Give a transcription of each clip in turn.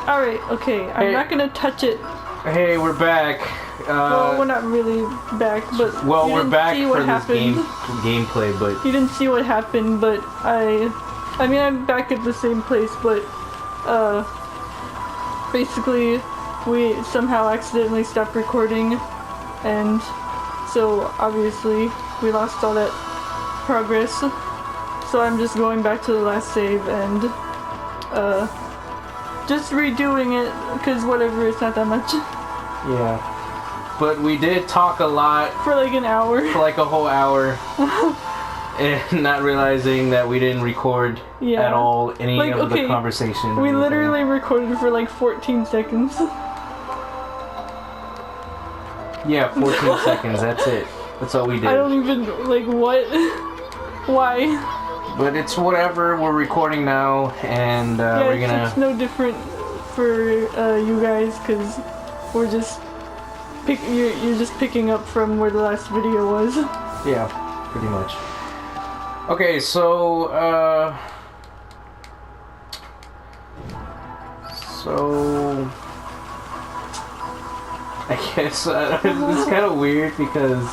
Alright, okay. I'm not gonna touch it. Hey, we're back. Well, we're not really back, but well, we're back for this gameplay, but you didn't see what happened. But I mean, I'm back at the same place, but basically, we somehow accidentally stopped recording, and so obviously we lost all that progress. So I'm just going back to the last save and just redoing it, because whatever, it's not that much. Yeah. But we did talk a lot. For like an hour. For like a whole hour. And not realizing that we didn't record at all any of the conversation. We literally recorded for like 14 seconds. Yeah, 14 seconds, that's it. That's all we did. I don't even, like, what? Why? But it's whatever, we're recording now, and we're gonna... it's no different for you guys, because we're just... You're just picking up from where the last video was. Yeah, pretty much. Okay, so, I guess it's kind of weird because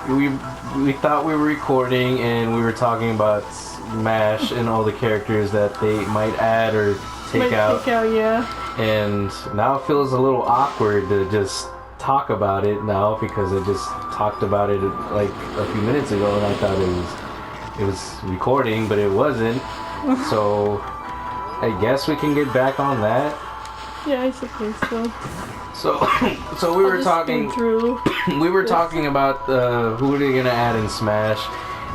we thought we were recording and we were talking about Smash and all the characters that they might add or take out. Yeah. And now it feels a little awkward to just talk about it now because I just talked about it like a few minutes ago and I thought it was recording, but it wasn't. So I guess we can get back on that. Yeah, I suppose so. So we were talking talking about who are they gonna add in Smash,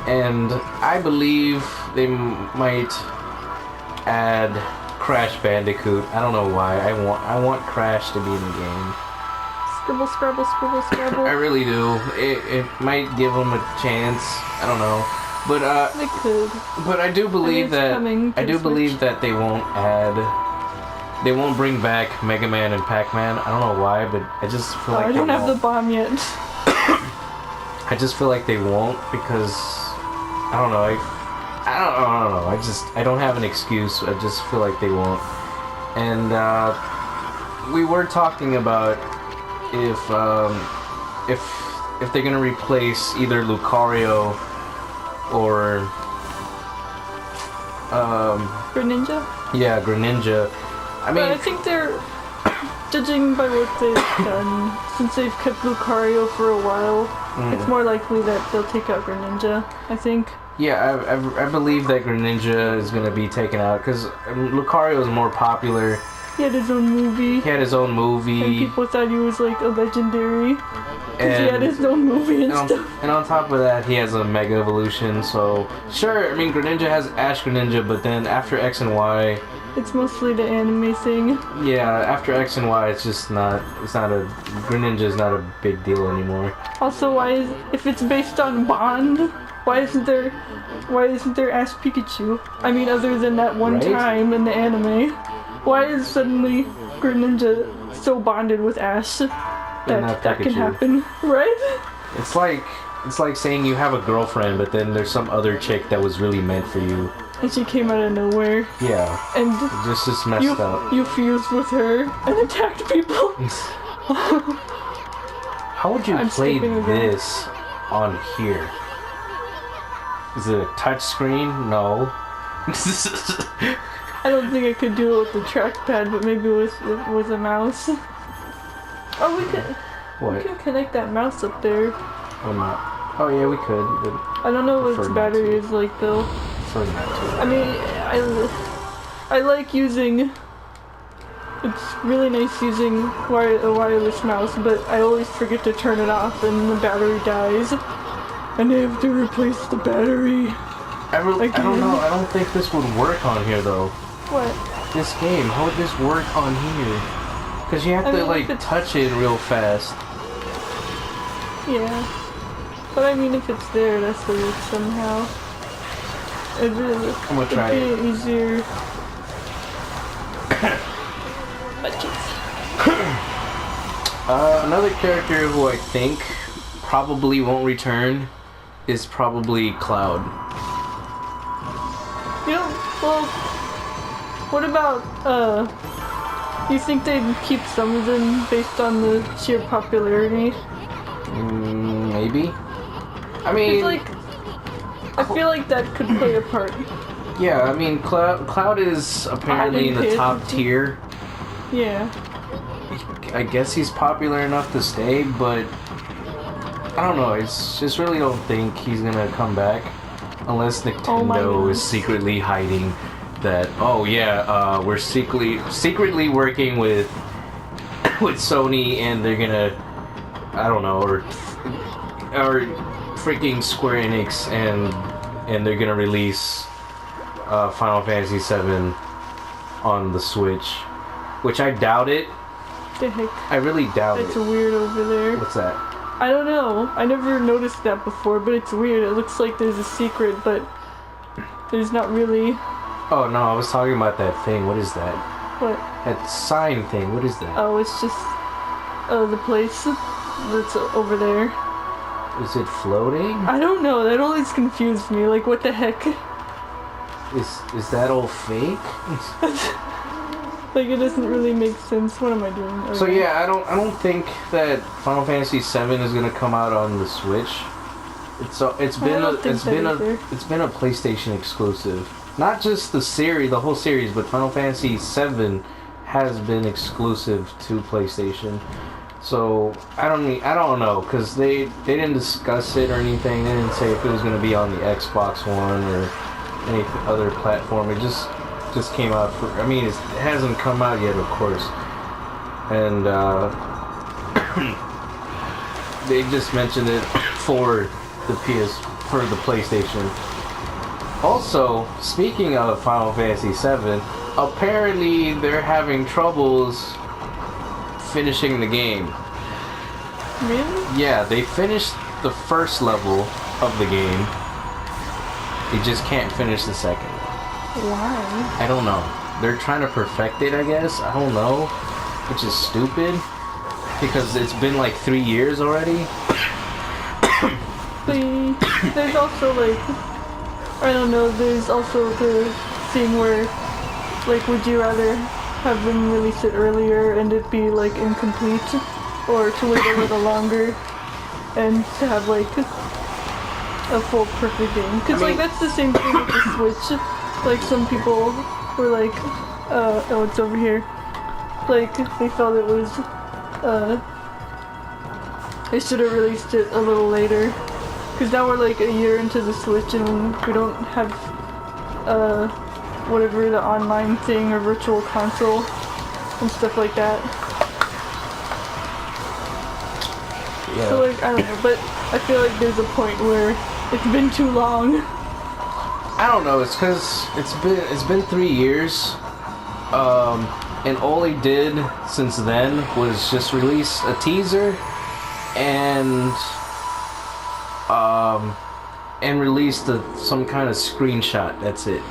and I believe they might add Crash Bandicoot. I don't know why. I want Crash to be in the game. Scribble, scrabble, scribble, scrabble. I really do. It might give them a chance. I don't know. But they could. But I do believe that they won't add. They won't bring back Mega Man and Pac-Man. I don't know why, but I just feel like I don't have the bomb yet. I just feel like they won't because I don't know. I don't know. I don't have an excuse. I just feel like they won't. And we were talking about if they're gonna replace either Lucario or Greninja? Yeah, Greninja. I mean, but I think they're judging by what they've done. Since they've kept Lucario for a while, it's more likely that they'll take out Greninja, I think. Yeah, I believe that Greninja is going to be taken out because Lucario is more popular. He had his own movie. And people thought he was like a legendary. Because he had his own movie and stuff. And on top of that, he has a Mega Evolution, so... Sure, I mean, Greninja has Ash Greninja, but then after X and Y... It's mostly the anime thing. Yeah, after X and Y, it's just not... Greninja is not a big deal anymore. Also, if it's based on Bond, why isn't there Ash Pikachu? I mean, other than that one time in the anime. Why is suddenly Greninja so bonded with Ash that can happen, right? It's like saying you have a girlfriend, but then there's some other chick that was really meant for you. And she came out of nowhere. Yeah. And just messed up. You fused with her and attacked people. How would you play this on here? Is it a touch screen? No. I don't think I could do it with the trackpad, but maybe with a mouse. Oh, we could. What? We can connect that mouse up there. Or not? Oh yeah, we could. But I don't know what its battery is like though. Prefer not to. I mean, I like using. It's really nice using a wireless mouse, but I always forget to turn it off, and the battery dies, and I have to replace the battery. I don't know. I don't think this would work on here though. What? This game. How would this work on here? Because you have to like touch it real fast. Yeah. But I mean, if it's there, that's the root somehow. I'm gonna try it. It'd be easier. Another character who I think probably won't return is probably Cloud. You know, well, what about You think they'd keep some of them based on the sheer popularity? Maybe. I mean, like, I feel like that could play a part. Yeah, I mean, Cloud is apparently in the top tier. Yeah. I guess he's popular enough to stay, but I don't know. I just really don't think he's gonna come back unless Nintendo is secretly hiding that. Oh yeah, we're secretly working with Sony, and they're gonna, I don't know, or freaking Square Enix, and they're gonna release Final Fantasy VII on the Switch, which I doubt it. The heck? I really doubt it. It's weird over there. What's that? I don't know. I never noticed that before, but it's weird. It looks like there's a secret, but there's not really. Oh no, I was talking about that thing. What is that? What? That sign thing. What is that? Oh, it's just the place that's over there. Is it floating? I don't know. That always confused me. Like, what the heck? Is that all fake? Like, it doesn't really make sense. What am I doing? Okay. So yeah, I don't think that Final Fantasy VII is gonna come out on the Switch. It's been a PlayStation exclusive. Not just the whole series, but Final Fantasy VII has been exclusive to PlayStation. So I don't know, because they didn't discuss it or anything. They didn't say if it was gonna be on the Xbox One or any other platform. It just came out for, I mean, it hasn't come out yet, of course, and they just mentioned it for the PlayStation. Also, speaking of Final Fantasy VII, apparently they're having troubles finishing the game. Really? Yeah, they finished the first level of the game. They just can't finish the second. Why? I don't know. They're trying to perfect it, I guess. I don't know. Which is stupid. Because it's been like 3 years already. There's also like, I don't know, there's also the thing where, like, would you rather have them release it earlier and it be like incomplete? Or to wait a little longer and to have like a full perfect game? Because like that's the same thing with the Switch. Like, some people were like, oh, it's over here. Like, they felt it was, they should have released it a little later. Because now we're like a year into the Switch and we don't have, whatever, the online thing or virtual console and stuff like that. Yeah. So like, I don't know, but I feel like there's a point where it's been too long. I don't know. It's because it's been 3 years, and all he did since then was just release a teaser, and release some kind of screenshot. That's it.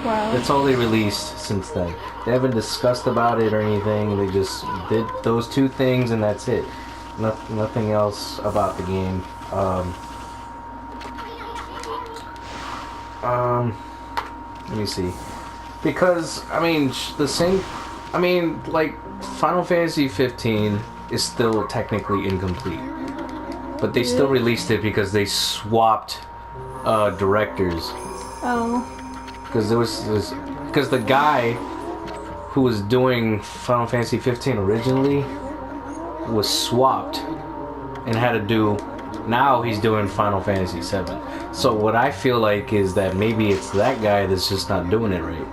Wow. That's all they released since then. They haven't discussed about it or anything. They just did those 2 things, and that's it. Nothing else about the game. Let me see. Because, I mean, like, Final Fantasy 15 is still technically incomplete. But they still released it because they swapped directors. Oh. Because because the guy who was doing Final Fantasy 15 originally was swapped and had to do. Now he's doing Final Fantasy 7. So what I feel like is that maybe it's that guy that's just not doing it right.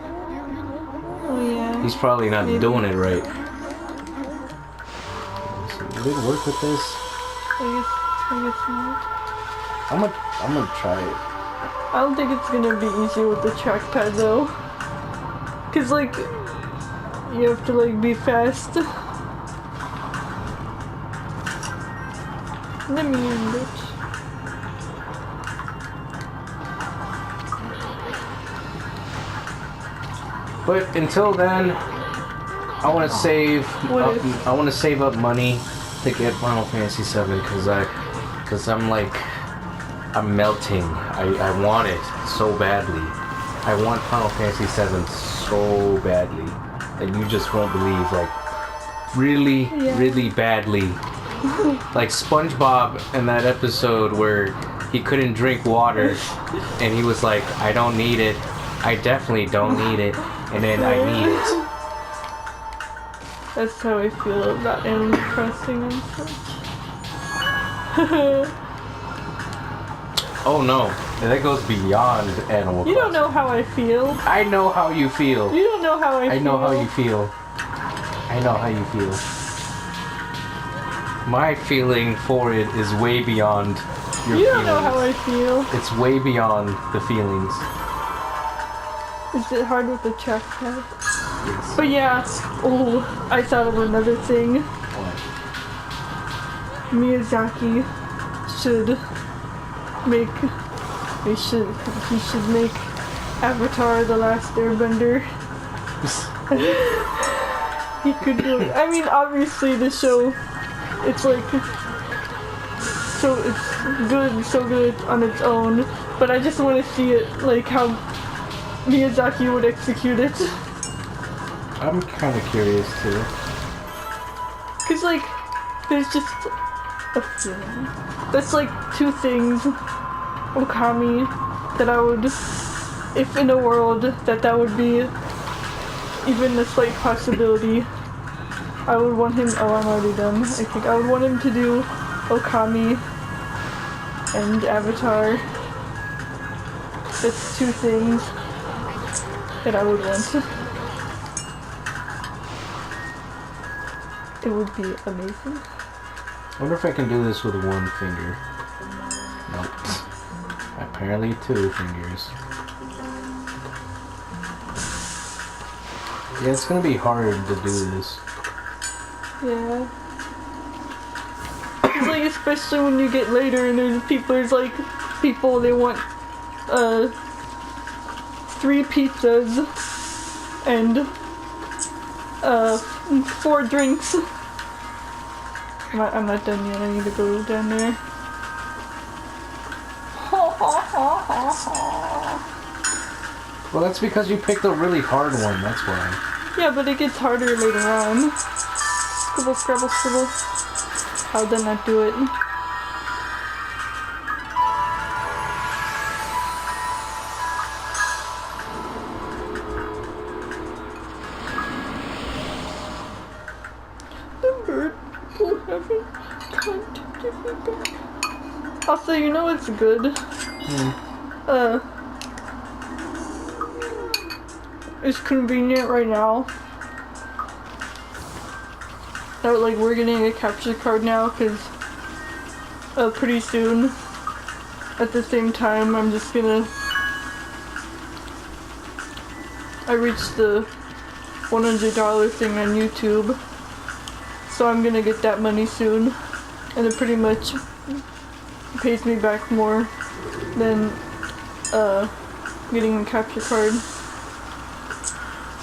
Oh yeah. He's probably not doing it right. Did it work with this? I guess not. I'm gonna try it. I don't think it's gonna be easy with the trackpad though. Cause like, you have to like be fast. Let me in, bitch. But until then, I want to save. I want to save up money to get Final Fantasy 7 because I'm melting. I want it so badly. I want Final Fantasy 7 so badly. that you just won't believe, like really, really badly. Like SpongeBob in that episode where he couldn't drink water and he was like, I don't need it. I definitely don't need it. And then I need it. That's how I feel about Animal Crossing and such. Oh no, that goes beyond Animal Crossing. You don't know how I feel. I know how you feel. You don't know how I feel. I know how you feel. I know how you feel. My feeling for it is way beyond your feelings. You don't know how I feel. It's way beyond the feelings. Is it hard with the trackpad? Yes. But yeah, I thought of another thing. What? Miyazaki should make. He should make Avatar: The Last Airbender. He could do it. I mean, obviously the show, it's like so good on its own. But I just want to see it like how Miyazaki would execute it. I'm kind of curious too. Cause like, there's just a feeling. That's like two things, Okami, that I would, if in a world that would be even a slight possibility, I would want him, oh I'm already done, I think I would want him to do Okami and Avatar. That's two things that I would want. It would be amazing. I wonder if I can do this with one finger. Nope. Apparently 2 fingers. Yeah, it's gonna be hard to do this. Yeah. It's like, especially when you get later and there's like people, they want 3 pizzas and 4 drinks. I'm not done yet, I need to go down there. Well, that's because you picked a really hard one, that's why. Yeah, but it gets harder later on. Scribble, scribble, scribble. How did I not do it? The bird will haven't contacted me back. Also, you know it's good? It's convenient right now that like we're getting a capture card now, because pretty soon at the same time I reached the $100 thing on YouTube, so I'm gonna get that money soon, and it pretty much pays me back more than getting a capture card.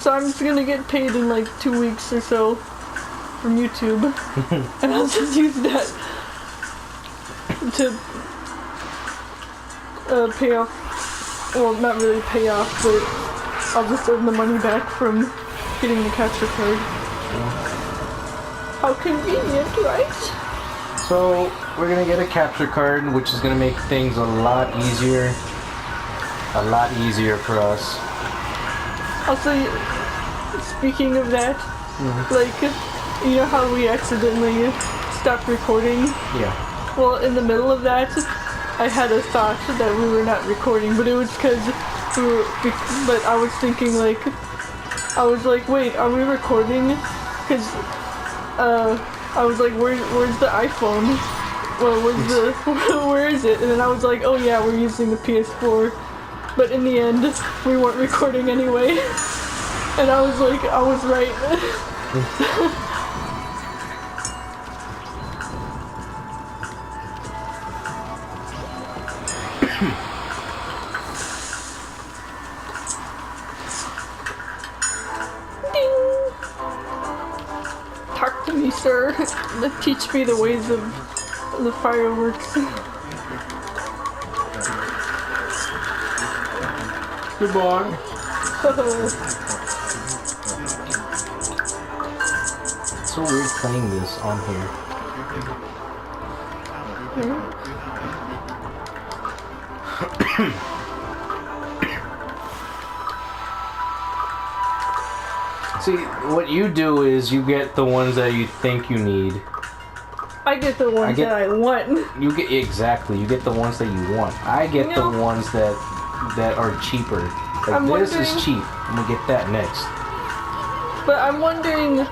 So I'm just gonna get paid in like 2 weeks or so from YouTube, and I'll just use that to pay off, well, not really pay off, but I'll just earn the money back from getting the capture card. How convenient, right? So, we're gonna get a capture card, which is gonna make things a lot easier for us. Also, speaking of that, like, you know how we accidentally stopped recording? Yeah. Well, in the middle of that, I had a thought that we were not recording, but it was because but I was thinking like, I was like, wait, are we recording? Because, I was like, where's the iPhone? Well, where is it? And then I was like, oh yeah, we're using the PS4. But in the end, we weren't recording anyway. And I was like, I was right. Ding! Talk to me, sir. Teach me the ways of the fireworks. Goodbye. It's so weird playing this on here. See, what you do is you get the ones that you think you need. I get the ones that I want. You get you get the ones that you want. I get the ones that are cheaper. Like this is cheap. I'm gonna get that next. But I'm wondering,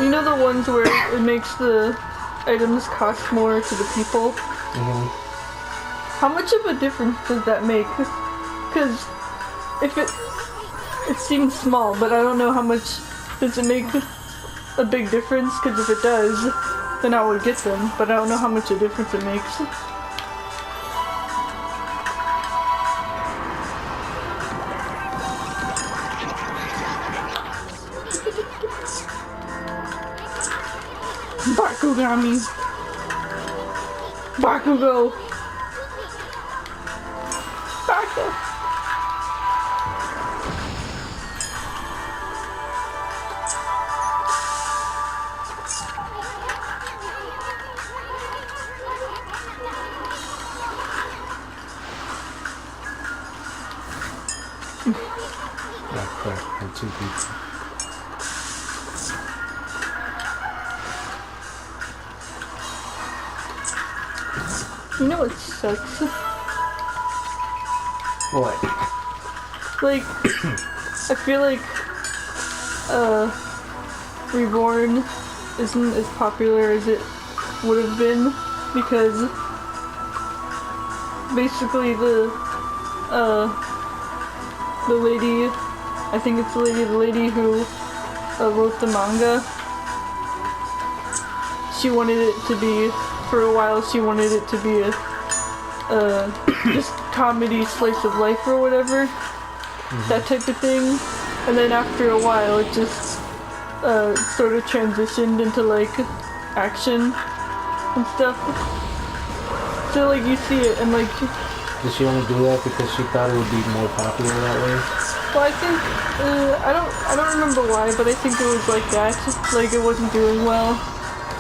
you know the ones where it makes the items cost more to the people? Mm-hmm. How much of a difference does that make? Because if it seems small, but I don't know how much does it make a big difference, because if it does, then I would get them, but I don't know how much a difference it makes. Bakugami. Bakugo. Baku. Oh crap, I'm too deep. You know what sucks? What? Like, I feel like, Reborn isn't as popular as it would have been, because basically the lady, I think it's the lady who wrote the manga, she wanted it to be, for a while she wanted it to be a just comedy slice of life or whatever, that type of thing, and then after a while it just sort of transitioned into like action and stuff. So like you see it and like... Did she only do that because she thought it would be more popular that way? Well, I think, I don't remember why, but I think it was like that. Like it wasn't doing well,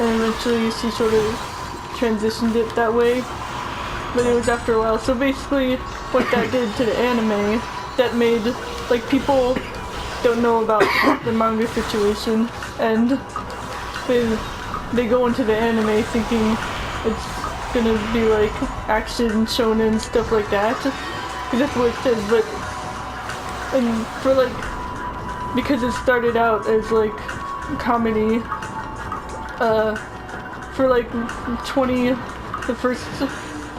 and eventually she sort of transitioned it that way. But it was after a while. So basically, what that did to the anime, that made, like, people don't know about the manga situation, and they go into the anime thinking it's gonna be like action, shonen, stuff like that. Because that's what it says, but, and for like, because it started out as like comedy, for like the first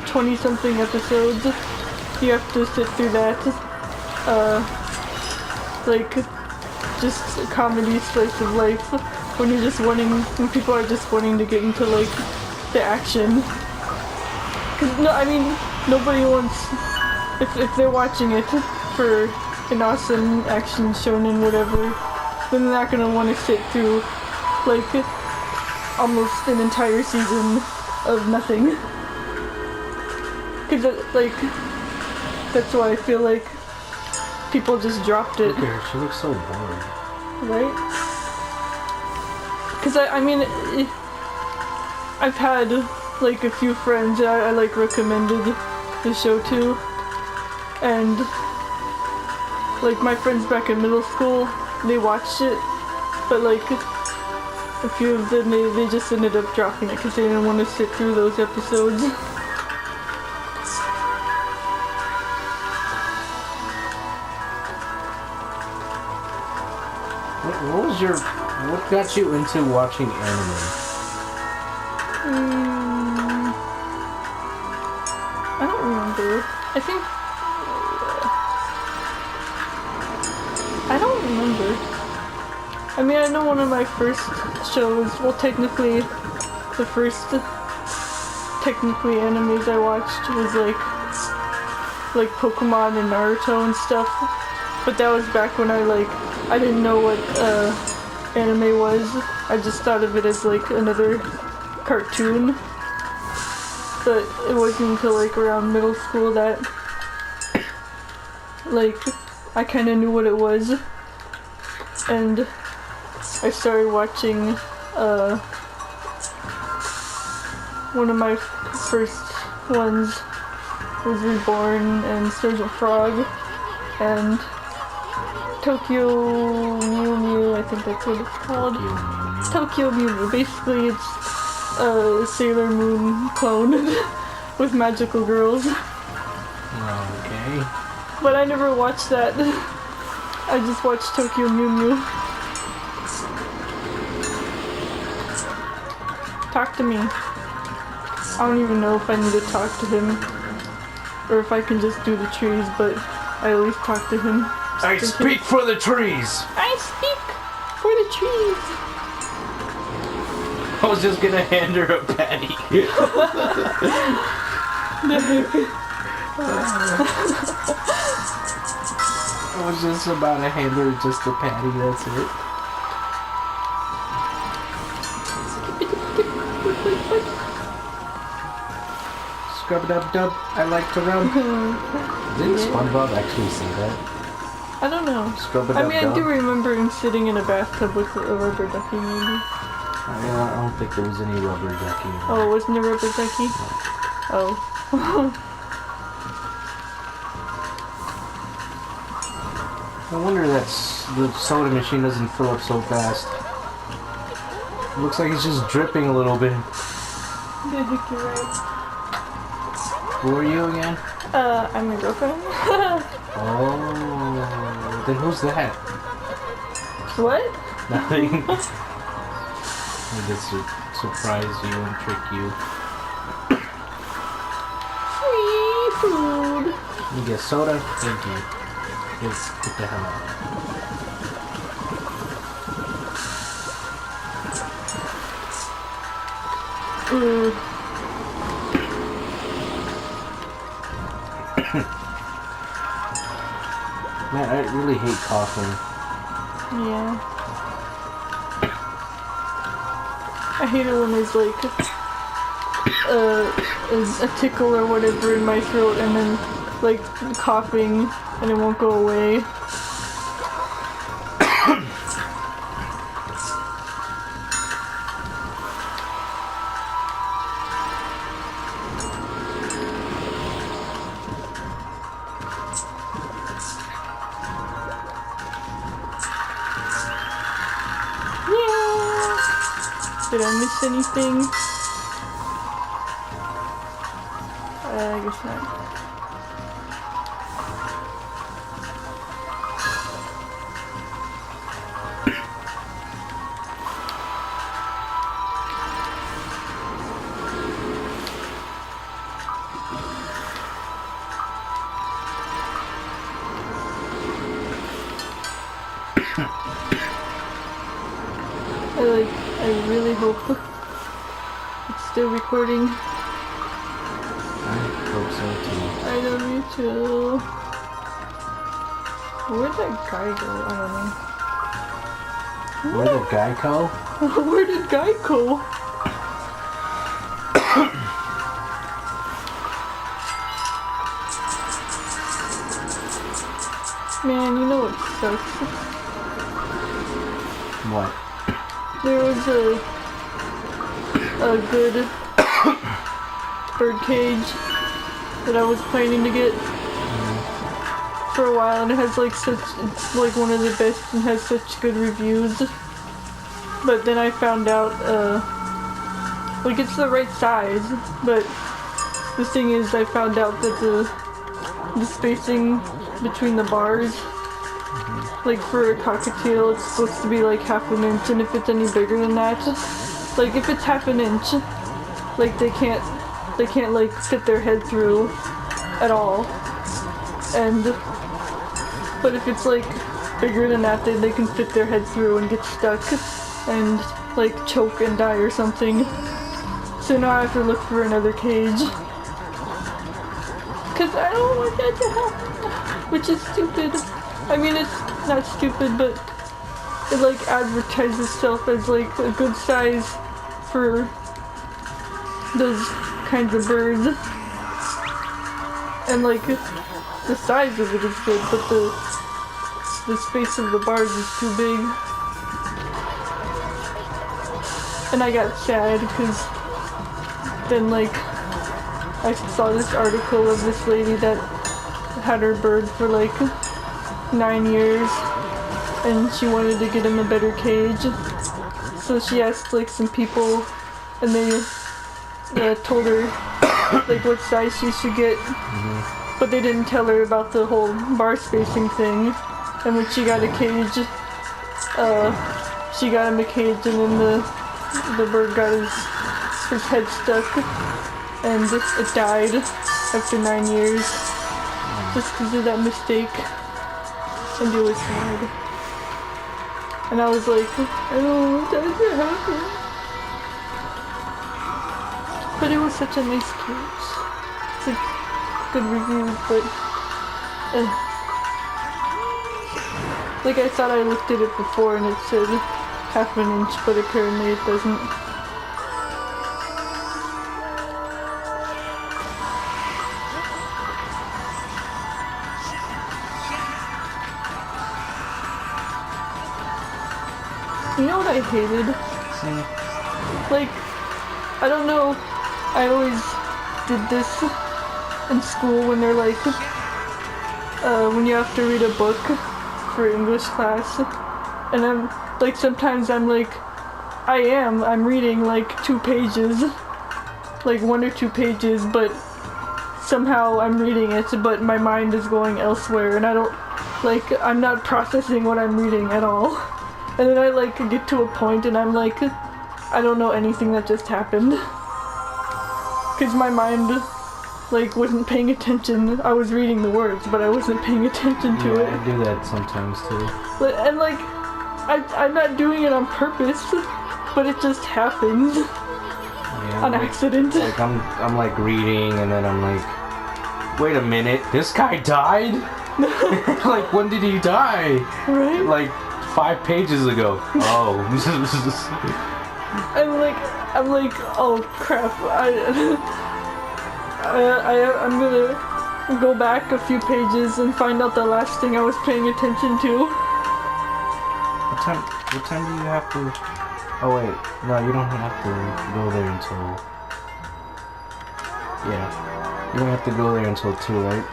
20 something episodes, you have to sit through that, like, just a comedy slice of life, when people are just wanting to get into like the action. Cause no, I mean, nobody wants, if they're watching it for an awesome action shonen whatever, then they're not gonna want to sit through like almost an entire season of nothing. Cause like, that's why I feel like people just dropped it. Look at her, she looks so bored. Right? Cause I mean, I've had like a few friends that I like recommended the show to, and like my friends back in middle school, they watched it, but like a few of them, they just ended up dropping it because they didn't want to sit through those episodes. What got you into watching anime? I don't remember. I think... I don't remember. I mean, I know one of my first shows, well, technically, the first animes I watched was like Pokemon and Naruto and stuff. But that was back when I didn't know what anime was. I just thought of it as like another cartoon. But it wasn't until like around middle school that like I kind of knew what it was. And I started watching one of my first ones was Reborn and Sergeant Frog and Tokyo Mew Mew, I think that's what it's called. Tokyo Mew Mew. Basically it's a Sailor Moon clone with magical girls. Okay. But I never watched that. I just watched Tokyo Mew Mew. Talk to me. I don't even know if I need to talk to him or if I can just do the trees, but I always talk to him. I speak for the trees! I speak for the trees! I was just gonna hand her a patty. I was just about to hand her just a patty, that's it. Scrub-a-dub-dub, I like to rub. Didn't SpongeBob actually say that? I don't know. I mean, I do remember him sitting in a bathtub with a rubber ducky, maybe. I don't think there was any rubber ducky. Oh, wasn't there rubber ducky? Oh. No wonder the soda machine doesn't fill up so fast. It looks like it's just dripping a little bit. You're right. Who are you again? I'm your girlfriend. Oh, then who's that? What? Nothing. I just surprise you and trick you. Free food. You get soda? Thank you. Just get the hell out. Man, I really hate coughing. Yeah. I hate it when there's like a tickle or whatever in my throat and then like coughing and it won't go away. Did I miss anything? I guess not. I really hope it's still recording. I hope so too. I love you too. Where'd that guy go? I don't know. Where did Guy go? Where did Guy go? Man, you know what sucks? What? There was a good bird cage that I was planning to get for a while, and it has like it's like one of the best and has such good reviews. But then I found out like it's the right size, but the thing is I found out that the spacing between the bars, like for a cockatiel, it's supposed to be like half an inch, and if it's any bigger than that, like if it's half an inch, like they can't like fit their head through at all. And but if it's like bigger than that, then they can fit their head through and get stuck and like choke and die or something. So now I have to look for another cage. Cause I don't want that to happen. Which is stupid. I mean, it's not stupid, but it like advertises itself as like a good size for those kinds of birds. And like the size of it is good, but the space of the bars is too big. And I got sad because then like I saw this article of this lady that had her bird for like 9 years and she wanted to get him a better cage. So she asked like some people and they told her like what size she should get. But they didn't tell her about the whole bar spacing thing. And when she got a cage, she got him a cage and then the bird got his head stuck and it died after 9 years just because of that mistake. And it was sad. And I was like, oh, that didn't happen. But it was such a nice cage. It's like good reviews, but like I thought I looked at it before and it said half an inch, but apparently it doesn't. You know what I hated? Like, I don't know, I always did this in school when they're like, when you have to read a book for English class, and I'm like, sometimes I'm like, I'm reading like 2 pages, like 1 or 2 pages, but somehow I'm reading it, but my mind is going elsewhere, and I don't, like, I'm not processing what I'm reading at all. And then I like get to a point and I'm like, I don't know anything that just happened. Cause my mind like wasn't paying attention. I was reading the words, but I wasn't paying attention to it. I do that sometimes too. And like, I'm not doing it on purpose, but it just happens. Yeah, on accident. Like I'm like reading and then I'm like, wait a minute, this guy died? Like, when did he die? Right? Like 5 pages ago. Oh. I'm like, oh crap! I'm gonna go back a few pages and find out the last thing I was paying attention to. What time do you have to? Oh wait, no, you don't have to go there until. Yeah, you don't have to go there until 2, right?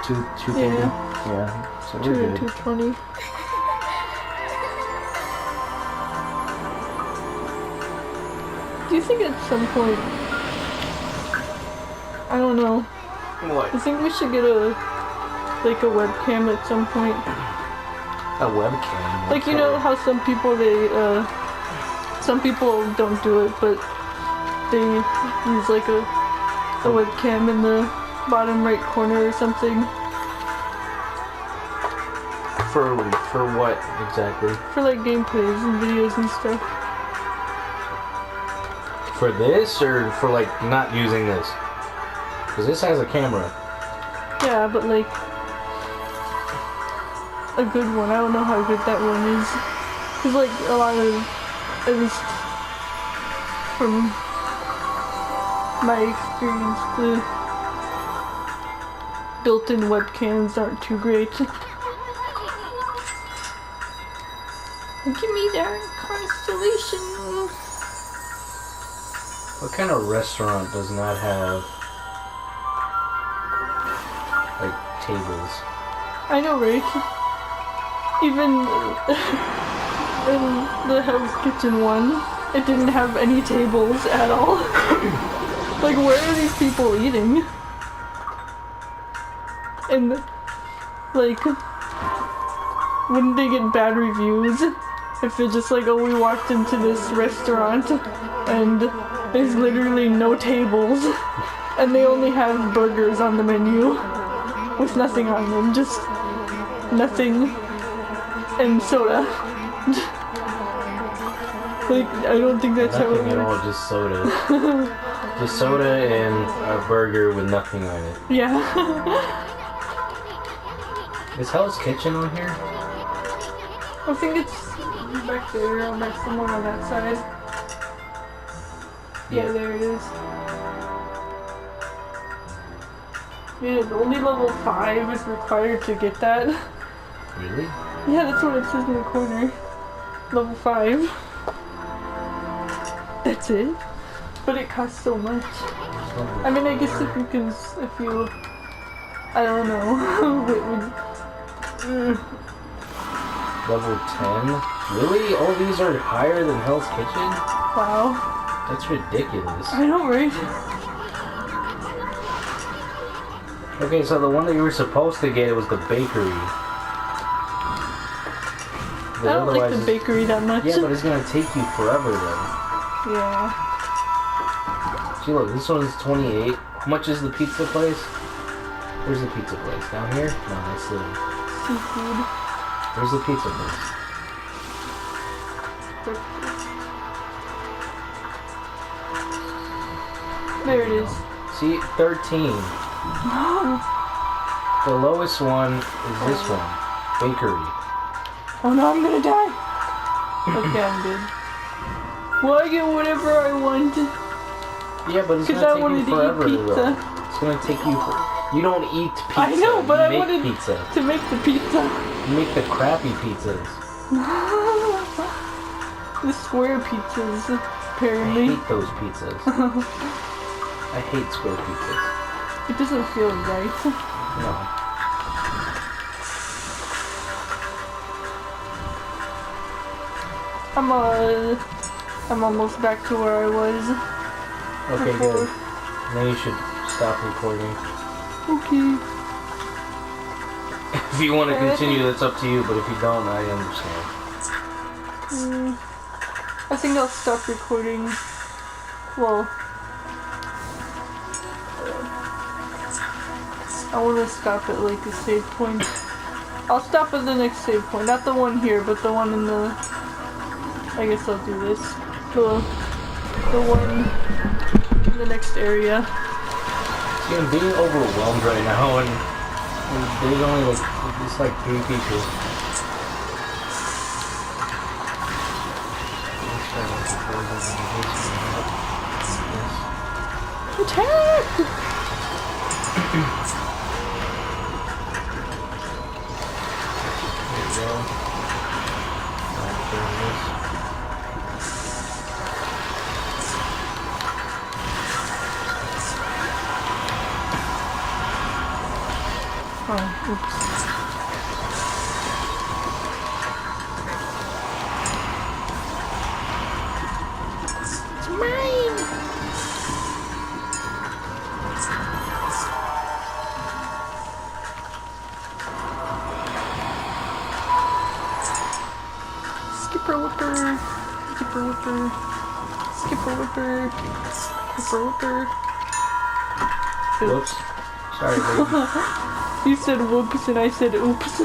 2:30. Yeah. So we're 2 good. and 2:20. Do you think at some point, I don't know, What? I think we should get a webcam at some point? A webcam? Like, you know how some people some people don't do it, but they use like a webcam in the bottom right corner or something. For what exactly? For like gameplays and videos and stuff. For this, or for like not using this? Because this has a camera. Yeah, but like a good one. I don't know how good that one is. Cause like a lot of, at least from my experience, the built-in webcams aren't too great. Give me that constellation. What kind of restaurant does not have like tables? I know, right? Even in the Hell's Kitchen one, it didn't have any tables at all. Like, where are these people eating? And, like, wouldn't they get bad reviews if they're just like, oh, we walked into this restaurant and there's literally no tables and they only have burgers on the menu with nothing on them, just nothing and soda. Like, I don't think that's how it Nothing at all, works. just soda. Just soda and a burger with nothing on it. Yeah. Is Hell's Kitchen on here? I think it's back there, or back somewhere on that side. Yeah, there it is. Yeah, only level 5 is required to get that. Really? Yeah, that's what it says in the corner. Level 5. That's it? But it costs so much. I mean, I guess if you, I don't know. Level 10? Really? All these are higher than Hell's Kitchen? Wow. That's ridiculous. I know, right? Okay, so the one that you were supposed to get was the bakery. I don't like the bakery that much. Yeah, but it's gonna take you forever though. Yeah. See, look, this one is 28. How much is the pizza place? Where's the pizza place? Down here? No, that's the... Seafood. Where's the pizza place? There it is. See, 13. The lowest one is this one. Bakery. Oh no, I'm gonna die! Okay, I'm good. Well, I get whatever I want. Yeah, but it's gonna take you forever though. It's gonna take you for... You don't eat pizza. I know, but I wanted pizza. to make the pizza. You make the crappy pizzas. The square pizzas, apparently. I hate those pizzas. I hate square pizzas. It doesn't feel right. No. I'm almost back to where I was. Okay, before. good. Now you should stop recording. Okay. If you want to continue, that's up to you, but if you don't, I understand. I think I'll stop recording. Well, I want to stop at like a save point. I'll stop at the next save point. Not the one here, but the one in the... I guess I'll do this. The one in the next area. See, I'm being overwhelmed right now, and there's only like, it's like 3 people. Attack! There we go. Oh, oops. It's mine! Skipper whipper, skipper whipper, skipper whipper, skipper whipper. Whoops. Sorry, baby. You said whoops and I said oops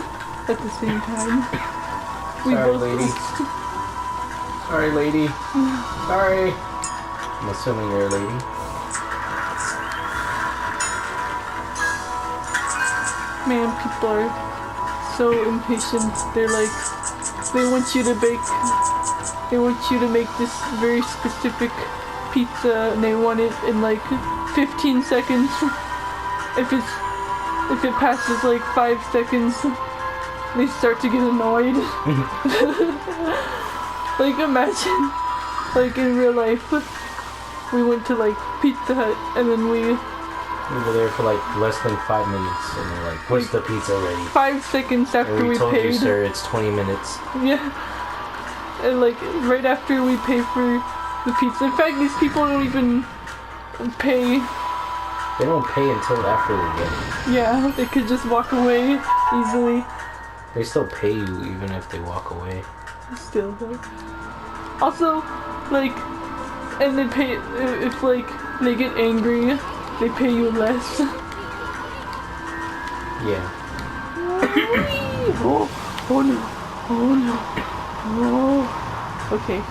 at the same time. We Sorry, both lady. oopsed. Sorry, lady. Sorry. I'm assuming you're a lady. Man, people are so impatient. They're like, they want you to make this very specific pizza and they want it in like 15 seconds. If it passes like 5 seconds, they start to get annoyed. Like imagine, like in real life, we went to like Pizza Hut and then we were there for like less than 5 minutes and they're like, where's the pizza ready? 5 seconds after and we told paid. you, sir, it's 20 minutes. Yeah. And like right after we pay for the pizza. In fact, these people don't even pay. They don't pay until after they get it. Yeah, they could just walk away easily. They still pay you even if they walk away. Still though. Also, like, and they pay, if like they get angry, they pay you less. Yeah. Oh no. Oh no. Oh. Okay.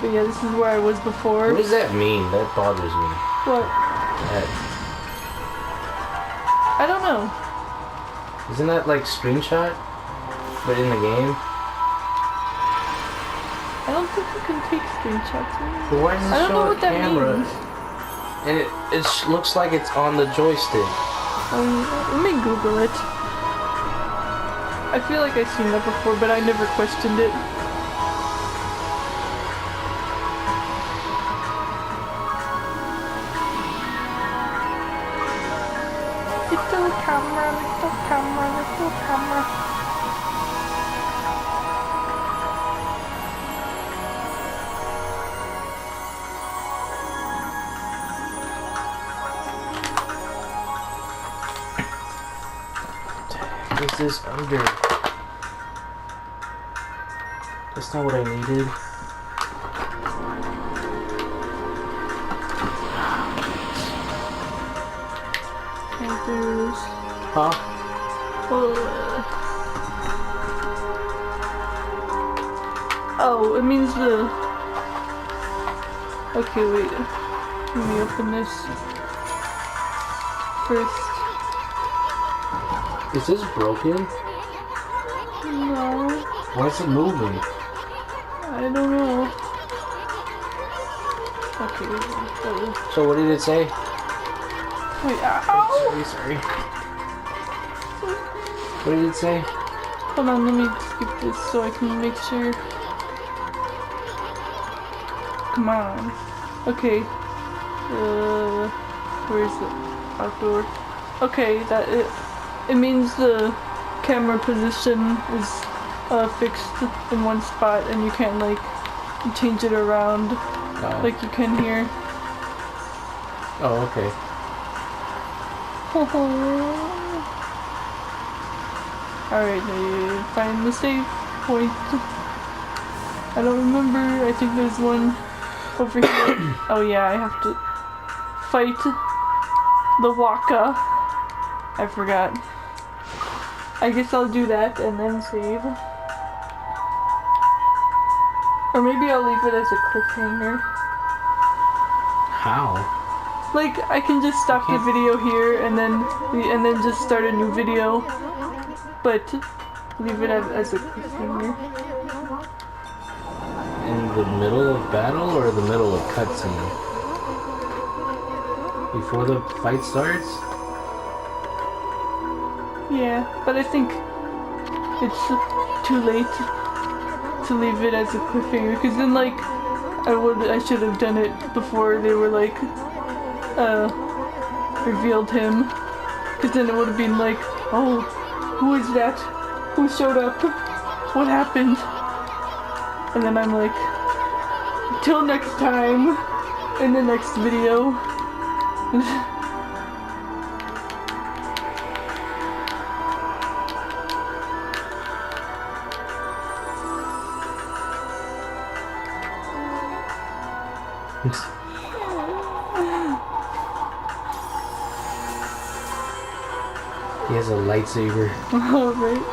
But yeah, this is where I was before. What does that mean? That bothers me. What? That, I don't know. isn't that like screenshot? But in the game? I don't think you can take screenshots. But why does it I don't show know a what that camera? means. And it looks like it's on the joystick. Let me Google it. I feel like I've seen that before, but I never questioned it. camera, little camera, little camera. What is this under? That's not what I needed. Huh? Oh, it means the... Okay, wait. Let me open this first. Is this broken? No. Why is it moving? I don't know. Okay. So what did it say? Wait, ow! Sorry. What did it say? Hold on, let me skip this so I can make sure. Come on. Okay. Where is it? Outdoor. Okay, that it means the camera position is fixed in one spot and you can't like change it around like you can here. Oh, okay. Alright, find the save point. I don't remember. I think there's one over here. Oh yeah, I have to fight the Waka. I forgot. I guess I'll do that and then save. Or maybe I'll leave it as a cliffhanger. How? Like, I can just stop the video here and then just start a new video. But leave it as a cliffhanger. In the middle of battle or the middle of cutscene? Before the fight starts? Yeah, but I think it's too late to leave it as a cliffhanger because then like I should have done it before they were like revealed him, because then it would have been like, oh, who is that? Who showed up? What happened? And then I'm like, till next time in the next video. He has a lightsaber. Oh, right.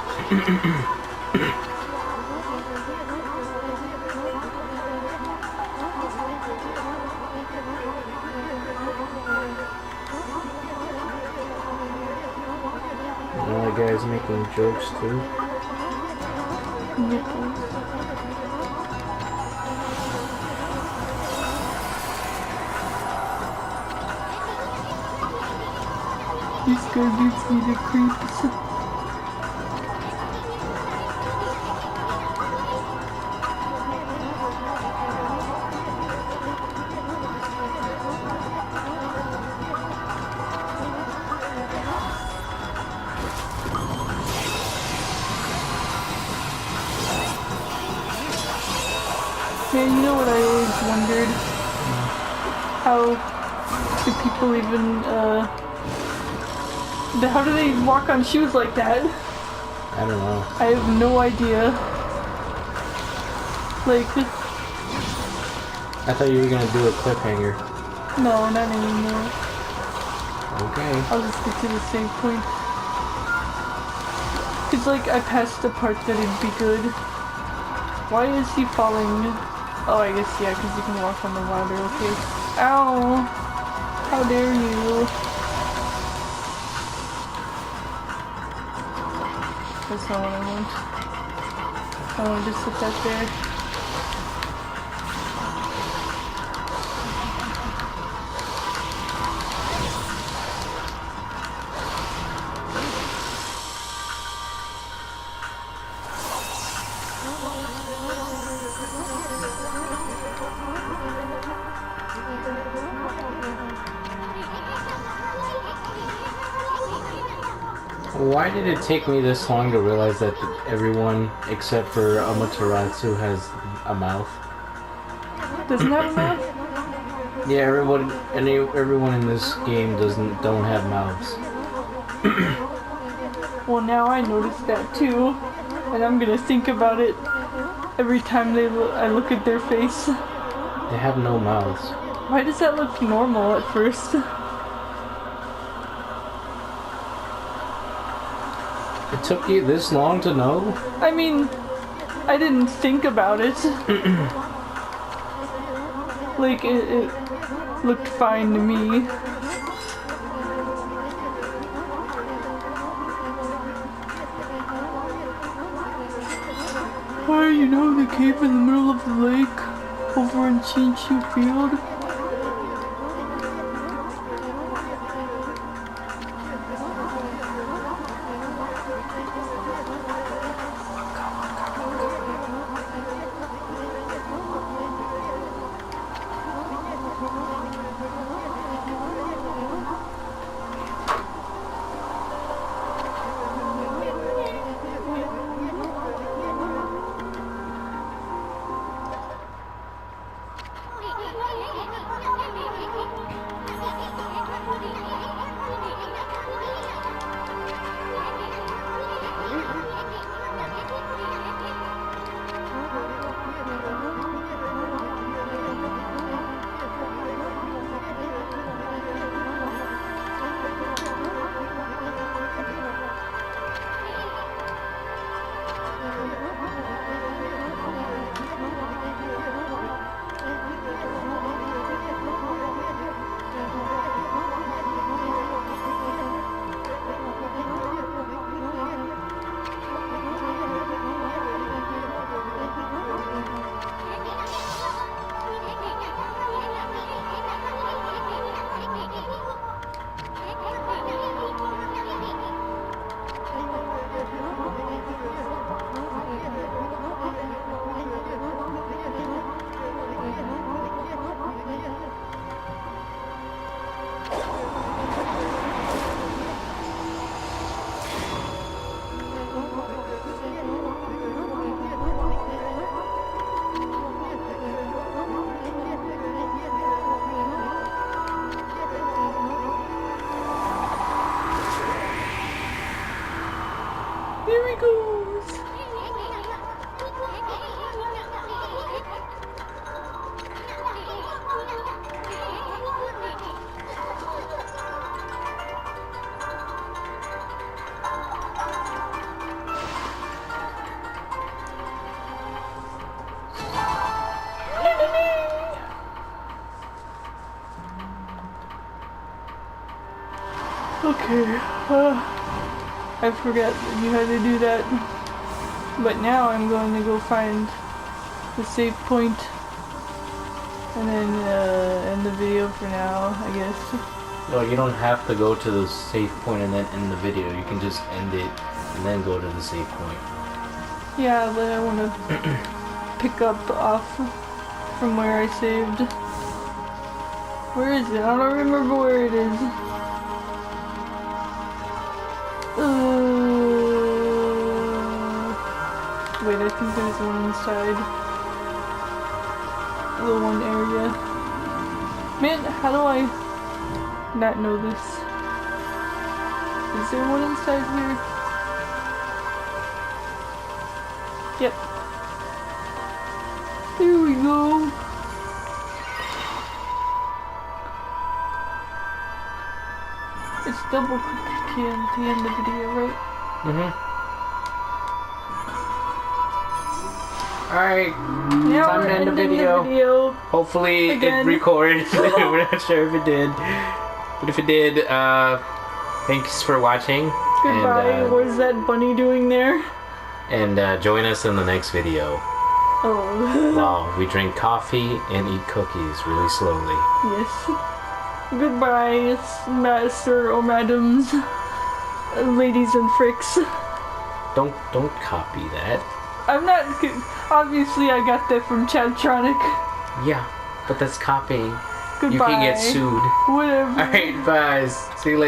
Another guy's making jokes too. This guy gives me the creeps. Man, you know what I always wondered? How do people even, how do they walk on shoes like that? I don't know. I have no idea. Like... I thought you were gonna do a cliffhanger. No, not anymore. Okay. I'll just get to the same point. Cause like, I passed the part that it'd be good. Why is he falling? Oh, I guess, yeah, because you can walk on the ladder, okay. Ow! How dare you! That's not what I want. I want to just put that there. Why did it take me this long to realize that everyone except for Amaterasu has a mouth? Doesn't have a mouth? Yeah, everyone in this game don't have mouths. Well, now I noticed that too, and I'm gonna think about it every time I look at their face. They have no mouths. Why does that look normal at first? It took you this long to know? I mean, I didn't think about it. Like, it looked fine to me. Oh, you know the cave in the middle of the lake over in Chinshu Field? There he goes! Okay, I forgot that you had to do that. But now I'm going to go find the save point and then end the video for now, I guess. No, you don't have to go to the save point and then end the video. You can just end it and then go to the save point. Yeah, but I want to pick up off from where I saved. Where is it? I don't remember where it is. Wait, I think there's one inside the one area. Man, how do I not know this? Is there one inside here? Yep. There we go. It's double click to end the video, right? Mm-hmm. Alright, now time to end the video. Hopefully it recorded. We're not sure if it did. But if it did, thanks for watching. Goodbye. And, what is that bunny doing there? And join us in the next video. Oh. While we drink coffee and eat cookies really slowly. Yes. Goodbye, master or madams, ladies and fricks. Don't copy that. I'm not. Obviously, I got that from Chadtronic. Yeah, but that's copying. Goodbye. You can get sued. Whatever. Alright, bye. See you later.